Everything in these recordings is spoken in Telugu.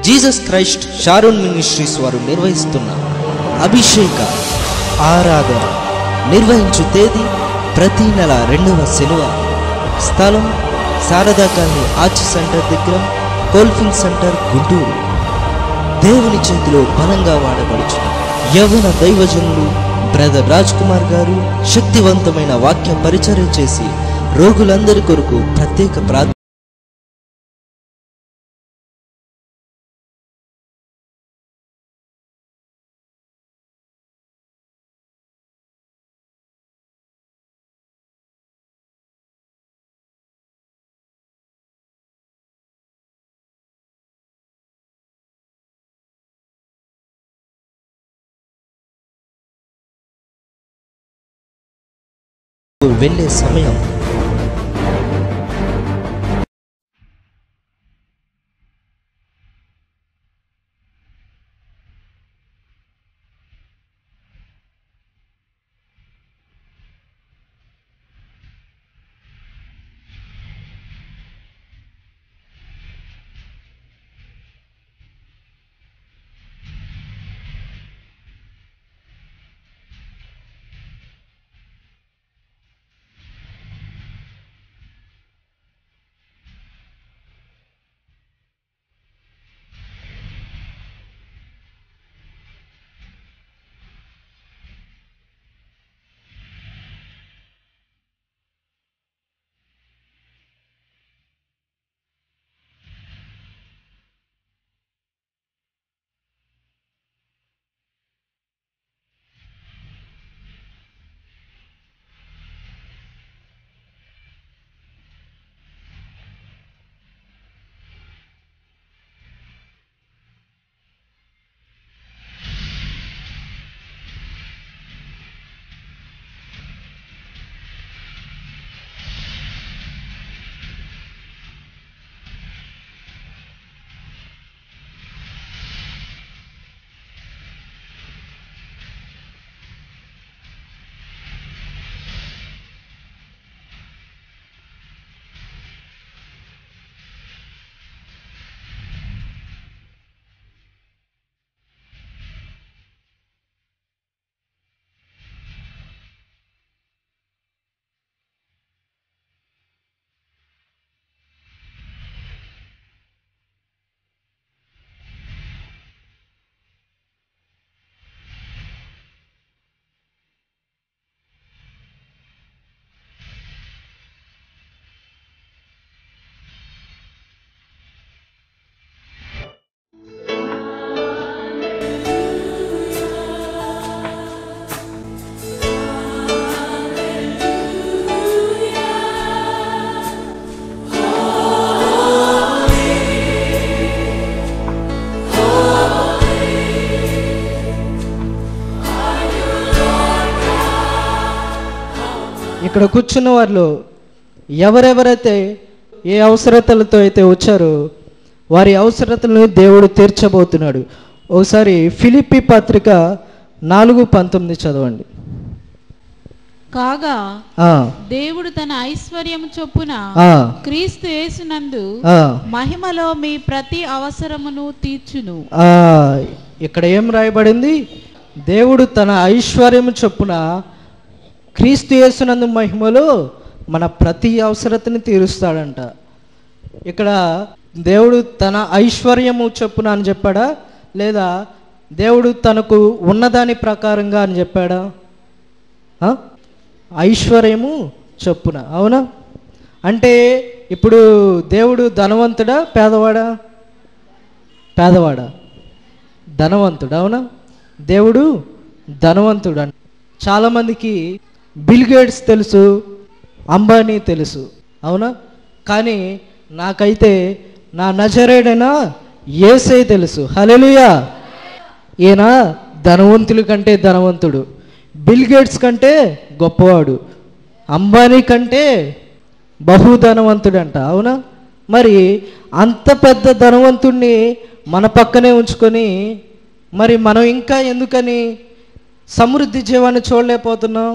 జీసస్ క్రైస్ట్ షారోన్ మినిస్ట్రీస్ వారు నిర్వహిస్తున్న అభిషేక ఆరాధన నిర్వహించు తేదీ ప్రతి నెల 2వ శనివారం. స్థలం శారదా కాలనీ ఆర్చ్ సెంటర్ దగ్గర, కోల్ఫింగ్ సెంటర్, గుంటూరు. దేవుని చేతిలో బలంగా వాడబడుచున్న యవ్వన దైవజనులు బ్రదర్ రాజ్ కుమార్ గారు శక్తివంతమైన వాక్య పరిచర్య చేసి రోగులందరి కొరకు ప్రత్యేక ప్రార్థన. వెళ్ళే సమయం ఇక్కడ కూర్చున్న వారిలో ఎవరెవరైతే ఏ అవసరతలతో అయితే వచ్చారో వారి అవసరతలను దేవుడు తీర్చబోతున్నాడు. ఒకసారి ఫిలిప్పీ పత్రిక 4:19 చదవండి. కాగా దేవుడు తన ఐశ్వర్యము చొప్పున క్రీస్తు యేసునందు మహిమలో మీ ప్రతి అవసరమును తీర్చును. ఇక్కడ ఏం రాయబడింది? దేవుడు తన ఐశ్వర్యము చొప్పున క్రీస్తు యేసునందు మహిమలో మన ప్రతి అవసరతని తీరుస్తాడంట. ఇక్కడ దేవుడు తన ఐశ్వర్యము చొప్పున అని చెప్పాడా, లేదా దేవుడు తనకు ఉన్నదాని ప్రకారంగా అని చెప్పాడా? ఐశ్వర్యము చొప్పున. అవునా? అంటే ఇప్పుడు దేవుడు ధనవంతుడా పేదవాడా? పేదవాడా? ధనవంతుడు. అవునా? దేవుడు ధనవంతుడు. చాలామందికి బిల్ గేట్స్ తెలుసు, అంబానీ తెలుసు. అవునా? కానీ నాకైతే నా నజరేడైన యేసే తెలుసు. హల్లెలూయా! ఈయన ధనవంతుల కంటే ధనవంతుడు, బిల్ గేట్స్ కంటే గొప్పవాడు, అంబానీ కంటే బహుధనవంతుడంట. అవునా? మరి అంత పెద్ద ధనవంతుడిని మన పక్కనే ఉంచుకొని మరి మనం ఇంకా ఎందుకని సమృద్ధి జీవాన్ని చూడలేకపోతున్నాం?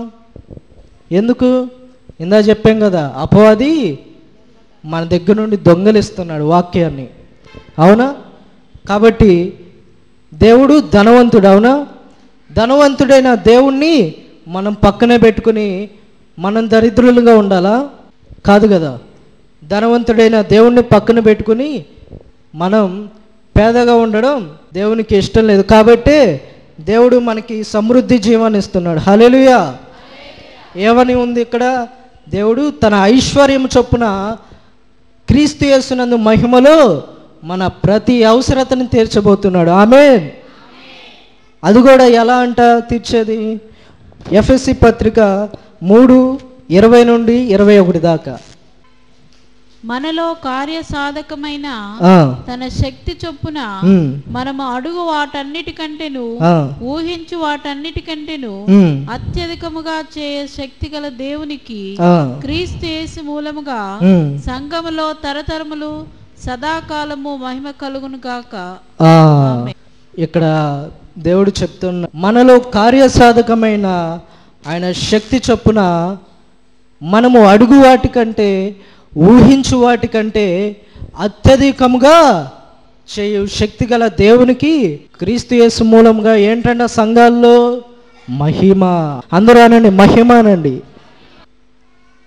ఎందుకు? ఇందా చెప్పాం కదా, అపవాది మన దగ్గర నుండి దొంగలిస్తున్నాడు వాక్యాన్ని. అవునా? కాబట్టి దేవుడు ధనవంతుడు, అవునా? ధనవంతుడైన దేవుణ్ణి మనం పక్కనే పెట్టుకుని మనం దరిద్రులుగా ఉండాలా? కాదు కదా. ధనవంతుడైన దేవుణ్ణి పక్కన పెట్టుకుని మనం పేదగా ఉండడం దేవునికి ఇష్టం లేదు. కాబట్టి దేవుడు మనకి సమృద్ధి జీవాన్ని ఇస్తున్నాడు. హల్లెలూయా. ఏమని ఉంది ఇక్కడ? దేవుడు తన ఐశ్వర్యం చొప్పున క్రీస్తు యేసునందు మహిమలో మన ప్రతి అవసరతను తీర్చబోతున్నాడు. ఆమేన్. అది కూడా ఎలా అంట తీర్చేది? ఎఫెసీ పత్రిక 3:20 నుండి 21 దాకా. మనలో కార్య సాధకమైన తన శక్తి చొప్పున మనము అడుగు వాటన్నిటికంటేను ఊహించు వాటన్నిటికంటేను అత్యధికముగా చేయ శక్తి గల దేవునికి క్రీస్తు యేసు మూలముగా సంఘములో తరతరములు సదాకాలము మహిమ కలుగును గాక. ఇక్కడ దేవుడు చెప్తున్న మనలో కార్యసాధకమైన ఆయన శక్తి చొప్పున మనము అడుగు వాటికంటే ఊహించు వాటికంటే అత్యధికముగా చేయు శక్తి గల దేవునికి క్రీస్తు యేసు మూలంగా ఏంటంటే సంఘాల్లో మహిమ. అందరూ అనండి మహిమ అనండి.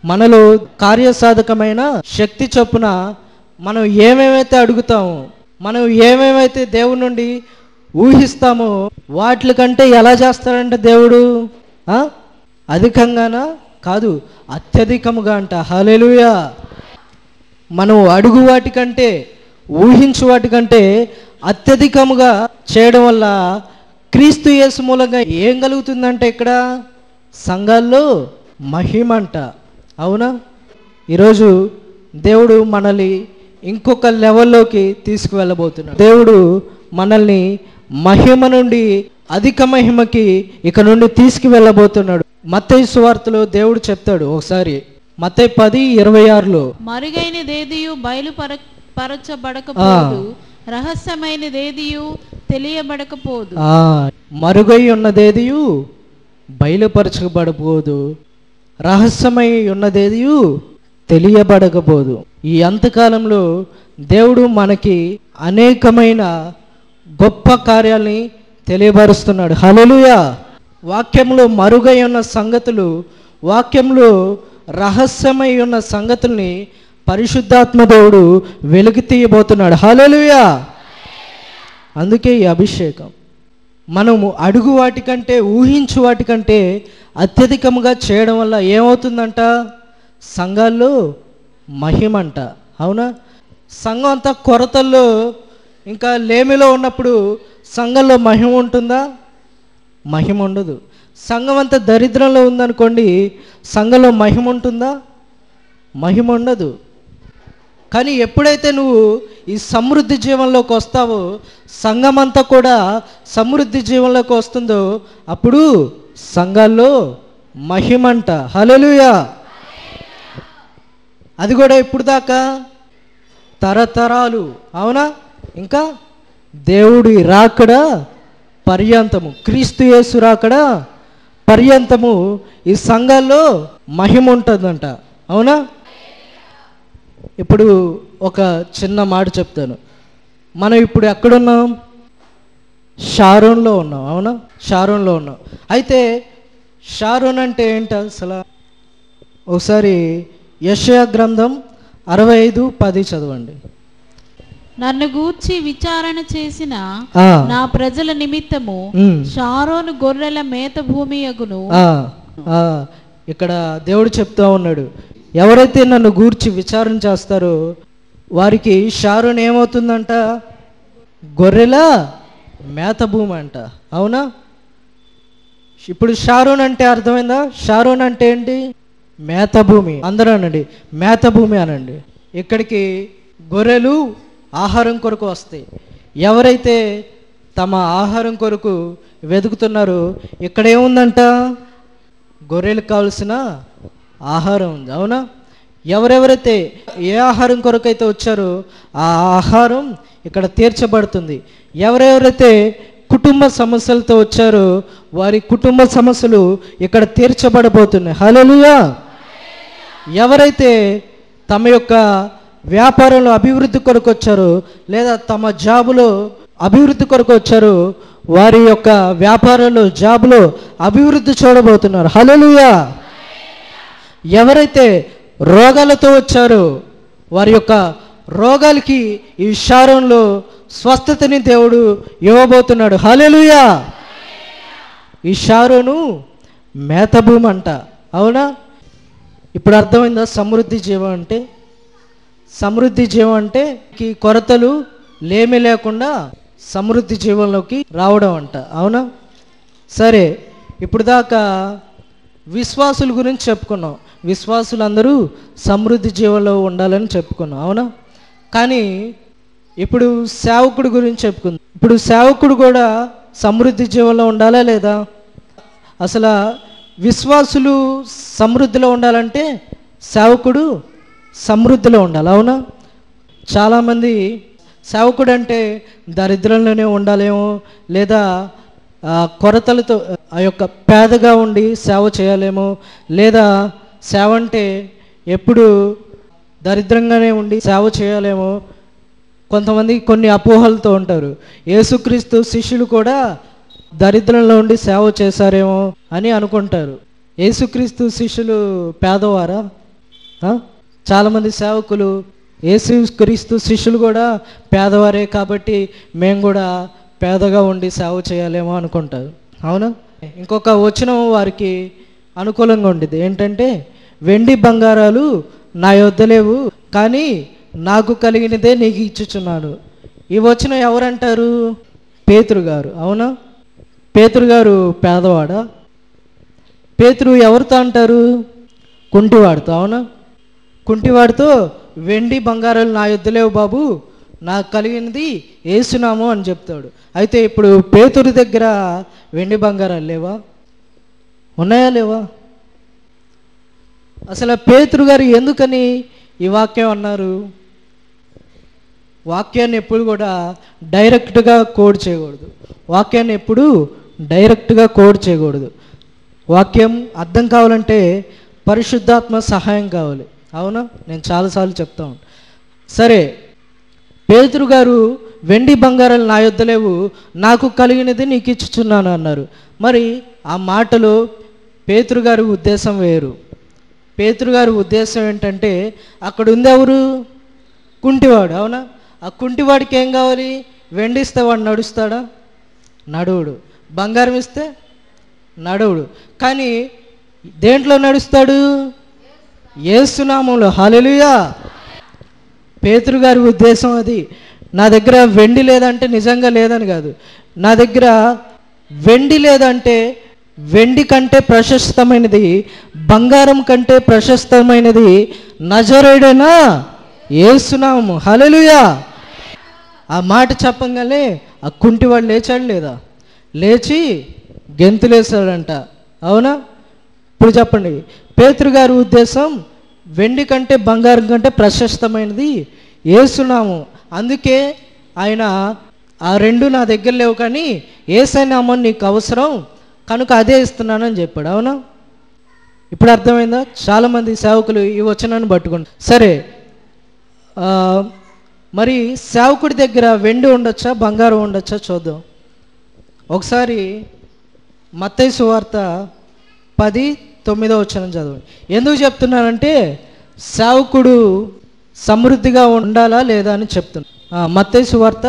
మనలో కార్యసాధకమైన శక్తి చొప్పున మనం ఏమేమైతే అడుగుతామో, మనం ఏమేమైతే దేవుడి నుండి ఊహిస్తామో వాటి కంటే ఎలా చేస్తాడంటే దేవుడు అధికంగానా? కాదు, అత్యధికముగా అంట. హల్లెలూయా. మనం అడుగు వాటికంటే ఊహించు వాటికంటే అత్యధికముగా చేయడం వల్ల క్రీస్తు యేసు మూలంగా ఏం కలుగుతుందంటే ఇక్కడ సంఘాల్లో మహిమ అంట. అవునా? ఈరోజు దేవుడు మనల్ని ఇంకొక లెవెల్లోకి తీసుకువెళ్ళబోతున్నాడు. దేవుడు మనల్ని మహిమ నుండి అధిక మహిమకి ఇక నుండి తీసుకువెళ్ళబోతున్నాడు. మత్తయి సువార్తలో దేవుడు చెప్తాడు ఒకసారి, మత్తయి 10:26లో, మరుగైనదేదియు బయలుపరచబడకపోదు, రహస్యమైనదేదియు తెలియబడకపోదు. మరుగై ఉన్నదేదియు బయలుపరచబడకపోదు, రహస్యమై ఉన్నదేదియు తెలియబడకపోదు. ఈ అంతకాలంలో దేవుడు మనకి అనేకమైన గొప్ప కార్యాలని తెలియబరుస్తున్నాడు. హల్లెలూయా. వాక్యంలో మరుగై ఉన్న సంగతులు, వాక్యంలో రహస్యమై ఉన్న సంగతుల్ని పరిశుద్ధాత్మ దేవుడు వెలికి తీయబోతున్నాడు. హల్లెలూయా. అందుకే ఈ అభిషేకం మనము అడుగు వాటికంటే ఊహించు వాటికంటే అత్యధికంగా చేయడం వల్ల ఏమవుతుందంట? సంఘాల్లో మహిమంట. అవునా? సంఘం అంతా కొరతల్లో ఇంకా లేమిలో ఉన్నప్పుడు సంఘంలో మహిమ ఉంటుందా? మహిమ ఉండదు. సంఘం అంతా దరిద్రంలో ఉందనుకోండి, సంఘంలో మహిమ ఉంటుందా? మహిమ ఉండదు. కానీ ఎప్పుడైతే నువ్వు ఈ సమృద్ధి జీవంలోకి వస్తావో, సంఘం అంతా కూడా సమృద్ధి జీవంలోకి వస్తుందో అప్పుడు సంఘాల్లో మహిమంట. హల్లెలూయా. అది కూడా ఇప్పుడు దాకా తరతరాలు. అవునా? ఇంకా దేవుడి రాకడ పర్యంతము, క్రీస్తు యేసు రాకడ పర్యంతము ఈ సంఘాల్లో మహిమ ఉంటుందంట. అవునా? ఇప్పుడు ఒక చిన్న మాట చెప్తాను. మనం ఇప్పుడు ఎక్కడున్నాం? షారోన్లో ఉన్నాం. అవునా? షారోన్లో ఉన్నాం. అయితే షారోన్ అంటే ఏంటి అసలు? ఒకసారి యెషయా గ్రంథం 65:10 చదవండి. నన్ను గూర్చి విచారణ చేసిన నా ప్రజల నిమిత్తము షారోను గొర్రెల మేత భూమి యగును. ఇక్కడ దేవుడు చెప్తా ఉన్నాడు, ఎవరైతే నన్ను గూర్చి విచారణ చేస్తారో వారికి షారోన్ ఏమవుతుందంట? గొర్రెల మేత భూమి అంట. అవునా? ఇప్పుడు షారోన్ అంటే అర్థమైందా? షారోన్ అంటే ఏంటి? మేత భూమి. అందరూ అనండి మేత భూమి అనండి. ఇక్కడికి గొర్రెలు ఆహారం కొరకు వస్తాయి. ఎవరైతే తమ ఆహారం కొరకు వెతుకుతున్నారో ఇక్కడ ఏముందంట? గొర్రెలకు కావలసిన ఆహారం ఉంది. అవునా? ఎవరెవరైతే ఏ ఆహారం కొరకు అయితే వచ్చారో ఆ ఆహారం ఇక్కడ తీర్చబడుతుంది. ఎవరెవరైతే కుటుంబ సమస్యలతో వచ్చారో వారి కుటుంబ సమస్యలు ఇక్కడ తీర్చబడబోతున్నాయి. హల్లెలూయా. ఎవరైతే తమ యొక్క వ్యాపారంలో అభివృద్ధి కొరకు వచ్చారో లేదా తమ జాబులో అభివృద్ధి కొరకు వచ్చారు, వారి యొక్క వ్యాపారంలో, జాబ్లో అభివృద్ధి చూడబోతున్నారు. హల్లెలూయా. ఎవరైతే రోగాలతో వచ్చారో వారి యొక్క రోగాలకి ఈ షారోన్లో స్వస్థతని దేవుడు ఇవ్వబోతున్నాడు. హల్లెలూయా. ఈ షారోను మేతభూమి అంట, అవునా? ఇప్పుడు అర్థమైందా సమృద్ధి జీవం అంటే? సమృద్ధి జీవం అంటే కొరతలు లేమి లేకుండా సమృద్ధి జీవంలోకి రావడం అంట, అవునా? సరే, ఇప్పుడు దాకా విశ్వాసుల గురించి చెప్పుకున్నాం. విశ్వాసులందరూ సమృద్ధి జీవంలో ఉండాలని చెప్పుకున్నాం, అవునా? కానీ ఇప్పుడు సేవకుడు గురించి చెప్పుకుందాం. ఇప్పుడు సేవకుడు కూడా సమృద్ధి జీవంలో ఉండాలా లేదా? అసలు విశ్వాసులు సమృద్ధిలో ఉండాలంటే సేవకుడు సమృద్ధిలో ఉండాలి, అవునా? చాలామంది సేవకుడు అంటే దరిద్రంలోనే ఉండాలేమో, లేదా కొరతలతో ఆ యొక్క పేదగా ఉండి సేవ చేయాలేమో, లేదా సేవ అంటే ఎప్పుడు దరిద్రంగానే ఉండి సేవ చేయాలేమో. కొంతమంది కొన్ని అపోహలతో ఉంటారు. యేసుక్రీస్తు శిష్యులు కూడా దరిద్రంలో ఉండి సేవ చేశారేమో అని అనుకుంటారు. యేసుక్రీస్తు శిష్యులు పేదవారా? చాలామంది సేవకులు యేసుక్రీస్తు శిష్యులు కూడా పేదవారే కాబట్టి మేము కూడా పేదగా ఉండి సేవ చేయాలేమో అనుకుంటారు, అవునా? ఇంకొక వచనం వారికి అనుకూలంగా ఉండేది ఏంటంటే, వెండి బంగారాలు నా యొద్ద లేవు, కానీ నాకు కలిగినదే నీకు ఇచ్చుచున్నాను. ఈ వచనం ఎవరంటారు? పేతురు గారు, అవునా? పేతురు గారు పేదవాడా? పేతురు ఎవరితో అంటారు? కుంటివాడితో, అవునా? కుంటివాడితో వెండి బంగారాలు నా యొద్ద లేవు బాబు, నాకు కలిగినది యేసునామం అని చెప్తాడు. అయితే ఇప్పుడు పేతురు దగ్గర వెండి బంగారాలు లేవా? ఉన్నాయా లేవా? అసలు పేతురు గారు ఎందుకని ఈ వాక్యం అన్నారు? వాక్యాన్ని ఎప్పుడు కూడా డైరెక్ట్గా కోడ్ చేయకూడదు. వాక్యాన్ని ఎప్పుడు డైరెక్ట్గా కోడ్ చేయకూడదు. వాక్యం అర్థం కావాలంటే పరిశుద్ధాత్మ సహాయం కావాలి, అవునా? నేను చాలాసార్లు చెప్తాను. సరే, పేతురు గారు వెండి బంగారాలు నా యొద్ద లేవు, నాకు కలిగినది నీకు ఇచ్చుచున్నాను అన్నారు. మరి ఆ మాటలో పేతురు గారి ఉద్దేశం వేరు. పేతురు గారి ఉద్దేశం ఏంటంటే, అక్కడ ఉంది ఎవరు? కుంటివాడు, అవునా? ఆ కుంటివాడికి ఏం కావాలి? వెండి ఇస్తే వాడు నడుస్తాడా? నడువుడు. బంగారం ఇస్తే నడువుడు. కానీ దేంట్లో నడుస్తాడు? యేసునామంలో. హల్లెలూయా. పేతురు గారి ఉద్దేశం అది. నా దగ్గర వెండి లేదంటే నిజంగా లేదని కాదు, నా దగ్గర వెండి లేదంటే వెండి కంటే ప్రశస్తమైనది, బంగారం కంటే ప్రశస్తమైనది నజరేయుడైన యేసునామము. హల్లెలూయా. ఆ మాట చెప్పగానే ఆ కుంటివాడు లేచాడు లేదా? లేచి గెంతులేసాడంట, అవునా? ఇప్పుడు చెప్పండి, పేతురు గారి ఉద్దేశం వెండి కంటే బంగారం కంటే ప్రశస్తమైనది యేసునామం. అందుకే ఆయన ఆ రెండు నా దగ్గర లేవు, కానీ యేసయ్య నామం నీకు అవసరం కనుక అదే ఇస్తున్నానని చెప్పాడు, అవునా? ఇప్పుడు అర్థమైందా? చాలామంది సేవకులు ఈ వచనాన్ని పట్టుకుంటారు. సరే, మరి సేవకుడి దగ్గర వెండి ఉండొచ్చా, బంగారం ఉండొచ్చా చూద్దాం. ఒకసారి మత్తయి సువార్త 10:9 చదవండి. ఎందుకు చెప్తున్నానంటే సేవకుడు సమృద్ధిగా ఉండాలా లేదా అని చెప్తున్నా. మత్తయి సువార్త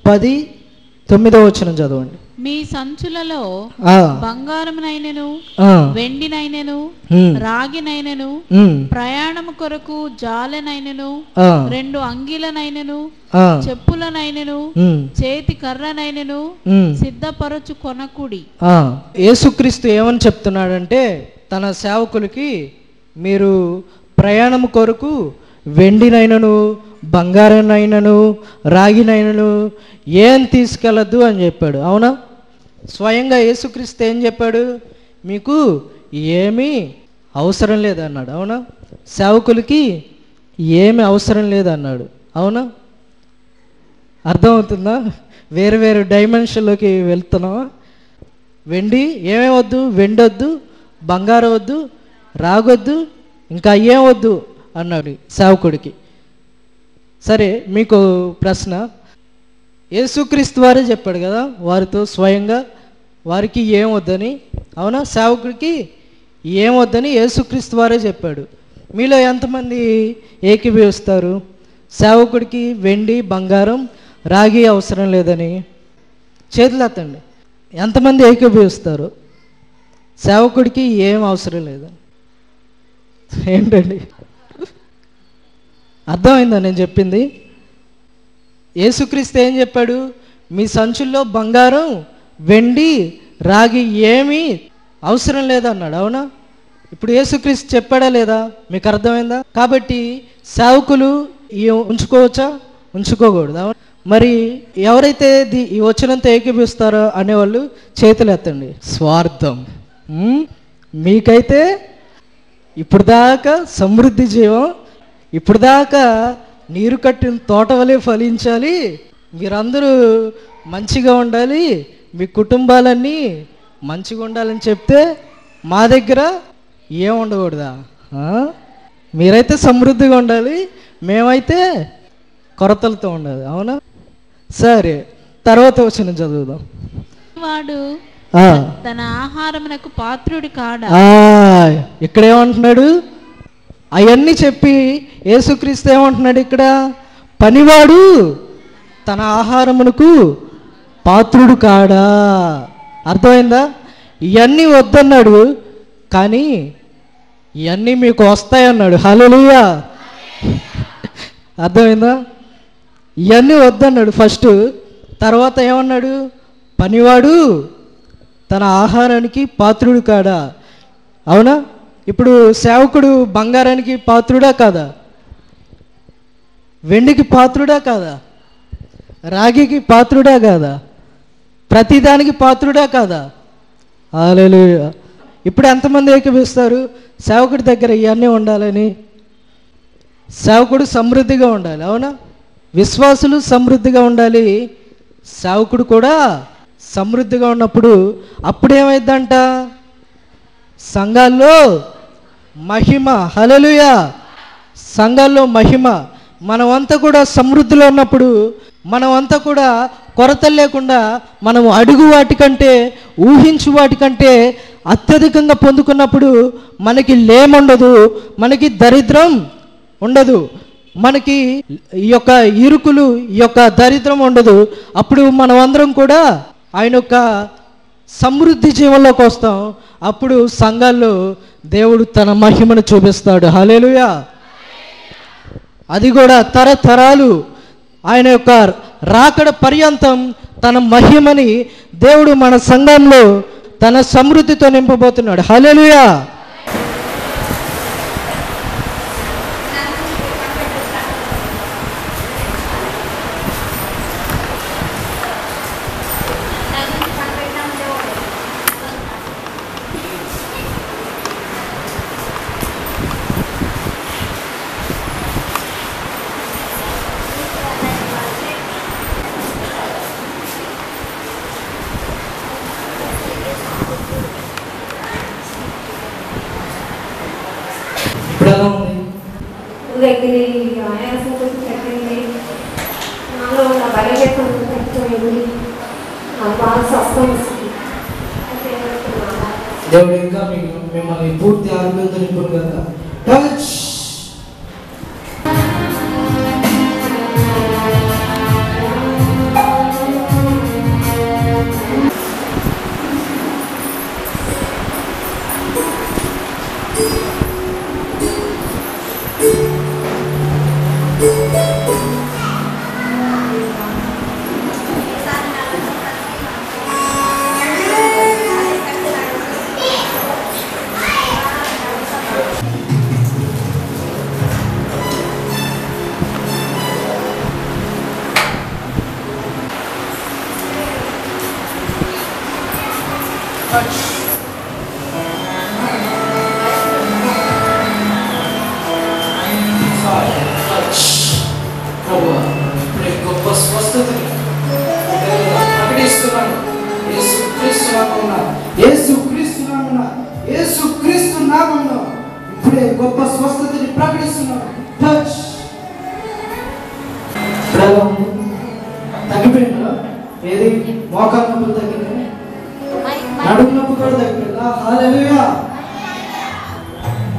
10:9 చదవండి. మీ సంచులలో బంగారమునైనను వెండినైనను రాగినైనను ప్రయాణము కొరకు జాలెనైనను 2 అంగీలనైనను చెప్పులనైనను చేతి కర్రనైనను సిద్ధపరచు కొనకుడి. యేసుక్రీస్తు ఏమని చెప్తున్నాడంటే, తన సేవకులకి మీరు ప్రయాణము కొరకు వెండినైనను బంగారాన్నైనను రాగినైనను ఏం తీసుకెళ్ళద్దు అని చెప్పాడు, అవునా? స్వయంగా యేసుక్రీస్తు ఏం చెప్పాడు? మీకు ఏమీ అవసరం లేదన్నాడు, అవునా? సేవకులకి ఏమి అవసరం లేదన్నాడు, అవునా? అర్థమవుతుందా? వేరు వేరు డైమెన్షన్లోకి వెళ్తున్నావా? వెండి ఏమేమి వద్దు? వెండి వద్దు, బంగారం వద్దు, రాగొద్దు, ఇంకా ఏం వద్దు అన్నాడు సేవకుడికి. సరే, మీకు ప్రశ్న, యేసుక్రీస్తు వారే చెప్పాడు కదా వారితో స్వయంగా, వారికి ఏం వద్దని. అవునా? సేవకుడికి ఏం వద్దని యేసుక్రీస్తు వారే చెప్పాడు. మీలో ఎంతమంది ఏకీభవిస్తారు? సేవకుడికి వెండి బంగారం రాగి అవసరం లేదని చేతులు ఎత్తండి. ఎంతమంది ఏకీభవిస్తారు? సేవకుడికి ఏం అవసరం లేదని. ఏంటండి అర్థమైందా నేను చెప్పింది? యేసుక్రీస్తు ఏం చెప్పాడు? మీ సంచుల్లో బంగారం వెండి రాగి ఏమీ అవసరం లేదన్నాడు. అవునా? ఇప్పుడు యేసుక్రీస్తు చెప్పాడా లేదా? మీకు అర్థమైందా? కాబట్టి సేవకులు ఉంచుకోవచ్చా? ఉంచుకోకూడదు. అవును. మరి ఎవరైతే ఈ వచనంతో ఏకీపిస్తారో అనేవాళ్ళు చేతులు ఎత్తండి. స్వార్థం. మీకైతే ఇప్పుడు దాకా సమృద్ధి జీవం, ఇప్పుడు దాకా నీరు కట్టిన తోట వలె ఫలించాలి, మీరందరూ మంచిగా ఉండాలి, మీ కుటుంబాలన్నీ మంచిగా ఉండాలని చెప్తే మా దగ్గర ఏం ఉండకూడదా? మీరైతే సమృద్ధిగా ఉండాలి, మేమైతే కొరతలతో ఉండాలి. అవునా? సరే, తర్వాత వచ్చిన చదువుదాం. వాడు తన ఆహారమునకు పాత్రుడు కాడా? ఇక్కడ ఏమంటున్నాడు? అవన్నీ చెప్పి యేసుక్రీస్తు ఏమంటున్నాడు ఇక్కడ? పనివాడు తన ఆహారమునకు పాత్రుడు కాడా. అర్థమైందా? ఇవన్నీ వద్దన్నాడు, కానీ ఇవన్నీ మీకు వస్తాయన్నాడు. హల్లెలూయా. అర్థమైందా? ఇవన్నీ వద్దన్నాడు ఫస్ట్, తర్వాత ఏమన్నాడు? పనివాడు తన ఆహారానికి పాత్రుడు కాడా. అవునా? ఇప్పుడు సేవకుడు బంగారానికి పాత్రుడా కాదా? వెండికి పాత్రుడా కాదా? రాగికి పాత్రుడా కాదా? ప్రతిదానికి పాత్రుడా కాదా? హల్లెలూయా. ఇప్పుడు ఎంతమంది ఏకీభవిస్తారు సేవకుడి దగ్గర ఇవన్నీ ఉండాలని? సేవకుడు సమృద్ధిగా ఉండాలి. అవునా? విశ్వాసులు సమృద్ధిగా ఉండాలి, సేవకుడు కూడా సమృద్ధిగా ఉన్నప్పుడు అప్పుడేమైందంట? సంఘాల్లో మహిమ. హల్లెలూయా. సంఘాల్లో మహిమ. మనమంతా కూడా సమృద్ధిలో ఉన్నప్పుడు, మనమంతా కూడా కొరతలు లేకుండా, మనం అడుగు వాటికంటే ఊహించు వాటికంటే అత్యధికంగా పొందుకున్నప్పుడు మనకి లేముండదు, మనకి దరిద్రం ఉండదు, మనకి ఈ యొక్క ఇరుకులు, ఈ యొక్క దరిద్రం ఉండదు. అప్పుడు మనం అందరం కూడా ఆయన యొక్క సమృద్ధి జీవంలోకి వస్తాం. అప్పుడు సంఘాల్లో దేవుడు తన మహిమను చూపిస్తాడు. హల్లెలూయా. అది కూడా తరతరాలు, ఆయన యొక్క రాకడ పర్యంతం తన మహిమని దేవుడు మన సంఘంలో తన సమృద్ధితో నింపబోతున్నాడు. హల్లెలూయా. దేవుడు ఇంకా మిమ్మల్ని పూర్తి ఆరోగ్యంతో నింపును కదా. టచ్. గొప్ప స్వస్థతని ప్రకటిస్తున్నాను. యేసుక్రీస్తు నామమున ఇప్పుడే గొప్ప స్వస్థతని ప్రకటిస్తున్నాను. టచ్. తగ్గిపోయిందా? ఏది మోకాలు నొప్పులు తగ్గినాయి, నడుము నొప్పి కూడా తగ్గిపోయిందా? హల్లెలూయా.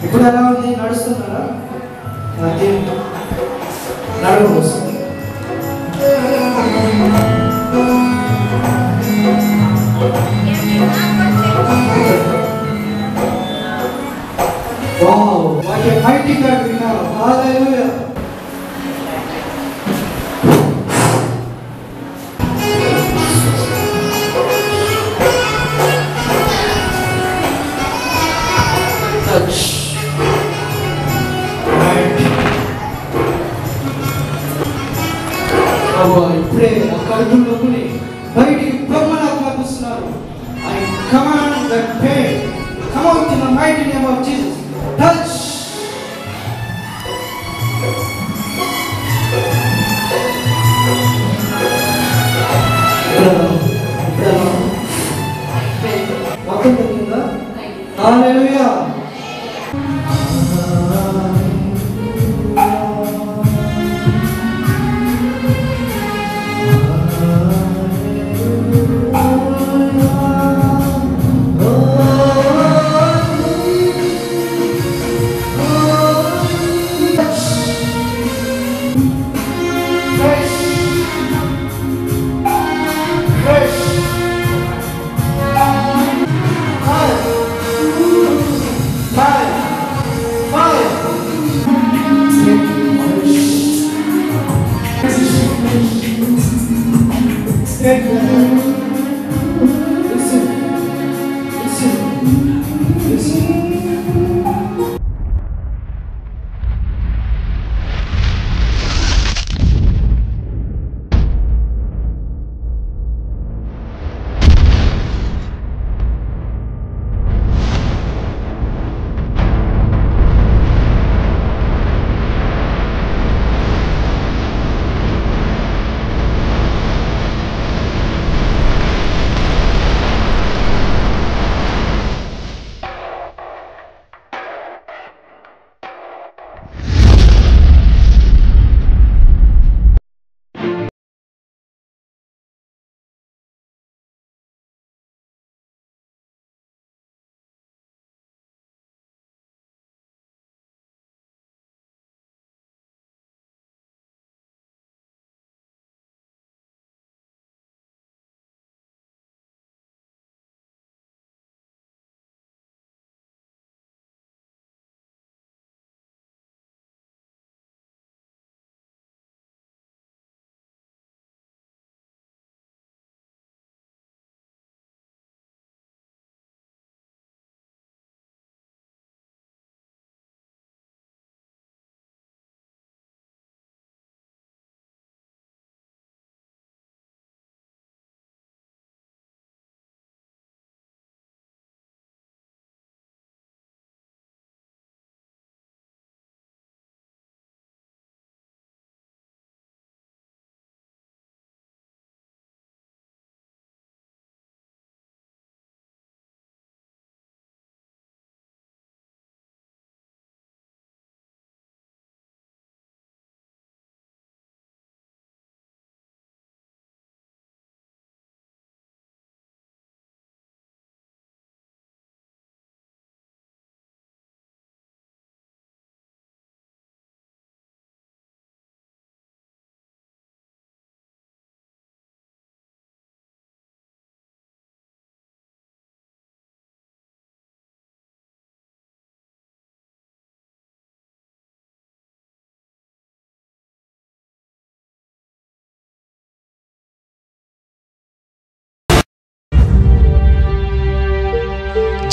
ఇప్పుడు ఎలా ఉంది? నడుస్తున్నారా? అది నడుము వస్తుంది. Wow, what a mighty God we have. Hallelujah. Touch. Right. ఇప్పుడే ఆ కడుపు నొప్పిని బయటికి పొమ్మని ఆజ్ఞాపిస్తున్నారు. I command that pain come out in the mighty name of Jesus. Touch. మొత్తం తగ్గిందా? హల్లెలూయా.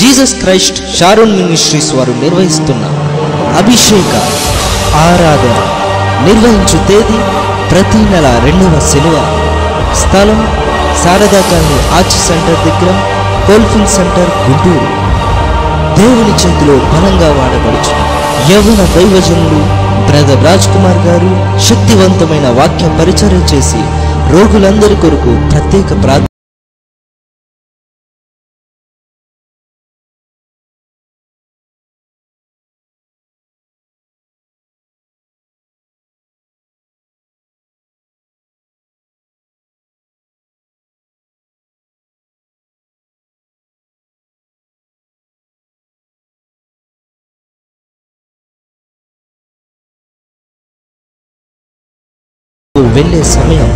జీసస్ క్రైస్ట్ షారోన్ మినిస్ట్రీస్ వారు నిర్వహిస్తున్న అభిషేక ఆరాధన నిర్వహించు తేదీ ప్రతి నెల 2వ శనివారం. స్థలం శారదా కాలనీ ఆర్చ్ సెంటర్ దగ్గర, కోల్ఫిల్ సెంటర్, గుంటూరు. దేవుని చేతిలో బలంగా వాడబడుచు యవ్వన దైవజనులు బ్రదర్ రాజ్ కుమార్ గారు శక్తివంతమైన వాక్య పరిచర్య చేసి రోగులందరి కొరకు ప్రత్యేక ప్రార్థన వెళ్ళే సమయం